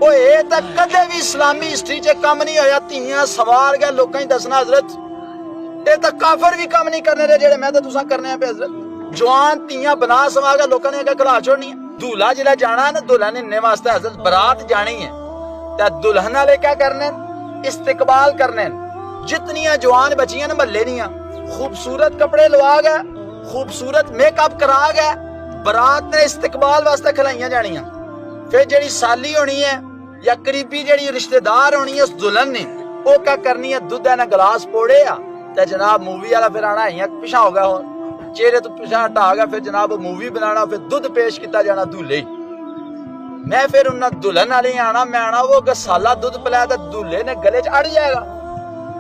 ਉਹ ਇਹ ਤਾਂ ਕਦੇ ਵੀ ਇਸਲਾਮੀ ਹਿਸਟਰੀ 'ਚ ਕੰਮ ਨਹੀਂ ਹੋਇਆ। ਧੀਆਂ ਸਵਾਰ ਗਿਆ ਲੋਕਾਂ ਹੀ ਦੱਸਣਾ ਹਜ਼ਰਤ, ਇਹ ਤਾਂ ਕਾਫਰ ਵੀ ਕੰਮ ਨਹੀਂ ਕਰਨੇ ਦੇ ਜਿਹੜੇ ਮੈਂ ਤਾਂ ਤੁਸਾਂ ਕਰਨੇ ਆ ਪਏ ਹਜ਼ਰਤ। ਜਵਾਨ ਧੀਆਂ ਬਣਾ ਸਵਾ ਗਿਆ ਲੋਕਾਂ ਨੇ ਖਲਾ ਛੋੜਨੀ ਹੈ। दूल्हा जिला जाना है ना, दुल्हन इन्ने वास्ते हजरत बारात जानी है तो दुल्हन वाले क्या करने, इस्तिकबाल करने। जितनियां जवान बचियां न महल्ले दियां खूबसूरत कपड़े लवा गए, खूबसूरत मेकअप करा गए, बारात ने इस्तिकबाल वास्ते खलाइयां जानियां। फिर जेड़ी साली होनी है या करीबी जेड़ी रिश्तेदार होनी है उस दुल्हन ने वो क्या करनी है, दुध ना गिलास पोड़े तो जनाब मूवी वाला फिर आना है पिछा हो गया, चेहरे तो पिछा हटा गया, फिर जनाब मूवी बनाना, फिर दुध पेश किया जाना दूल्हे। मैं फिर उन्हें दुल्हन वाले आना, मैं आना वो गसाला दुध पिलाया तो दूल्हे ने गले च अड़ जाएगा,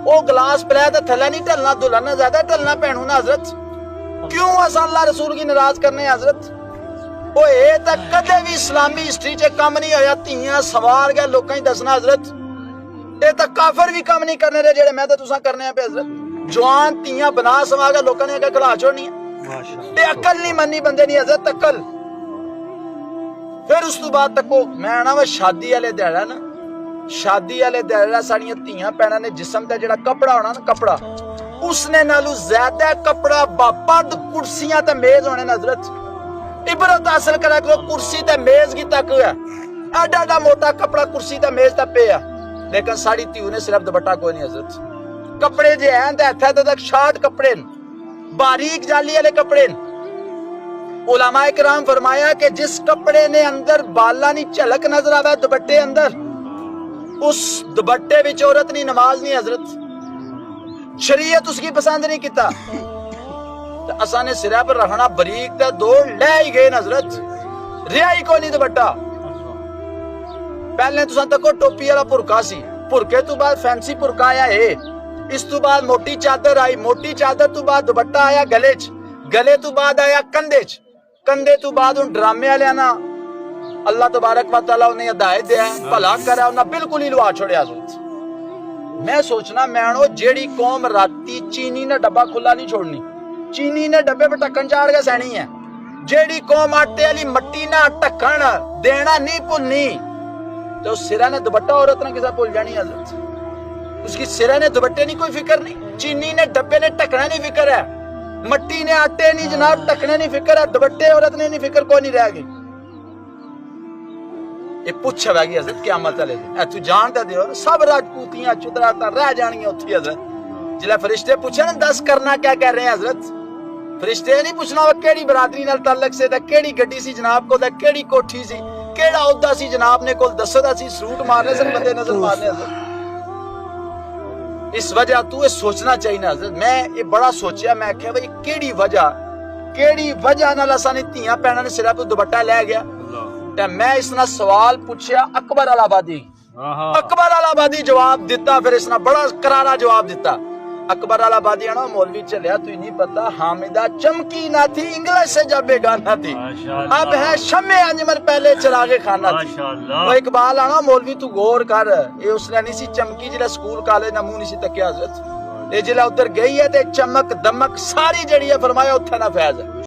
वो गिलास पिलाया तो थल्ले नहीं ढलना, दुल्हन ने ज्यादा ढलना भैनू ना हजरत। क्यों असां अल्लाह रसूल की नाराज करने हजरत। वो ये तो कदे भी इस्लामी हिस्टरी च काम नहीं होया। धीयां सवार गए लोकां ही दसना हजरत, ये तो काफर भी काम नहीं करने दे जेड़े मैं तो तुसां करने पे हजरत। जवान धीयां बना सवा गए लोकां ने खला छोड़नी है। ते अकल नहीं मननी बंदे नहीं हजरत, अकल। फिर उस तो बाद तक मैं आना वा शादी वाले दिहाड़ा ना, शादी वाले दिहाड़ा साड़ियां धीयां भैणां ने जिस्म ते जेड़ा कपड़ा होना ना, कपड़ा उसने नालू ज्यादा कपड़ा बापद कुर्सियां ते मेज होने हजरत। इबरत हासिल करा करो, कुर्सी ते मेज की तक है एडा एडा मोटा कपड़ा कुर्सी ते मेज ते पे, लेकिन साड़ी धी ने सिर्फ दुपट्टा कोई नहीं हजरत। कपड़े जे हैं ते हत्थे तक शार्ट कपड़े, बारीक जाली वाले कपड़े। उलमाए किराम फरमाया कि जिस कपड़े ने अंदर बाला नहीं झलक नजर आवे दुपट्टे अंदर, उस दुपट्टे विच औरत नहीं नमाज नहीं हजरत। शरीयत उसकी पसंद नहीं किता तो असा ने सिरा पर रखना बरीक ते दौड़ ले ही गए हजरत, रिया ही कोई नहीं दुपट्टा। पहले तुसां तको टोपी वाला भुरका सी, भुरके तो बाद फैंसी भुरका आया है, इस तो बाद मोटी चादर आई, मोटी चादर तो बाद दुपट्टा आया गले च, गले तो बाद आया कंधे च, कंधे तो बाद उन ड्रामे वाले ना अल्लाह तबारक व तआला उन्हें हिदायत दिया भला करा उन्हें बिल्कुल ही लुआ छोड़िया। मैं सोचना मैनो जेड़ी कौम राती चीनी ने डब्बा खुला नहीं छोड़नी, चीनी ने डब्बे पर ढक्कन चाड़ के सहनी है। जेड़ी कौम आटे वाली मट्टी ना ढक्कन देना नहीं भुलनी तो सिरा ने दुपट्टा औरत ने किसा भुल जानी हजरत। उसकी सिरे ने दुपट्टे नहीं कोई फिक्र नहीं, चीनी ने डब्बे ने टकना नहीं फिक्र है, मट्टी ने आटे नहीं जनाब टकने नहीं फिक्र है, दुपट्टे औरत ने नहीं फिक्र कोई नहीं रह गई। ये पुछ हैगी हजरत क़यामत वाले दिन तू जानता दियो सब राजपूतियां चुदरा रह जानियां उत्थे हजरत। जिले फरिश्ते पूछे ना 10 करना क्या कह रहे हैं हजरत, फरिश्ते नहीं पूछना वो केड़ी बरादरी नाल ताल्लुक से दा, केड़ी गड्डी सी जनाब को दा, केड़ी कोठी सी, केड़ा औहदा सी जनाब ने कोल दसो दा सी, सूट मारने से बंदे नजर मारने हजरत। इस वजह तू ये सोचना चाहिए ना हजरत। मैं ये बड़ा सोचा, मैं आख्या भाई केड़ी वजह नाल असां ने धीयां भैणां ने सिरा पर दुपट्टा लै गया। ते मैं इसना सवाल पूछया अकबर अलाहाबादी, अकबर अलाहाबादी जवाब दिता, फिर इसना बड़ा करारा जवाब दिता। अकबर अलाहाबादी आना मौलवी चलिया, तू नहीं पता हामिदा चमकी ना थी इंग्लिश से जब बेगाना थी, अब है शम्मे अंजमर पहले चरागे खाना थी। तो इकबाल आना मौलवी तू गौर कर, ये उसने नहीं सी चमकी जिला स्कूल कॉलेज ना मुंह नहीं सी तकिया हजरत, ये जिला उधर गई है ते चमक दमक सारी जड़ी है फरमाया उत्थे ना फैज है।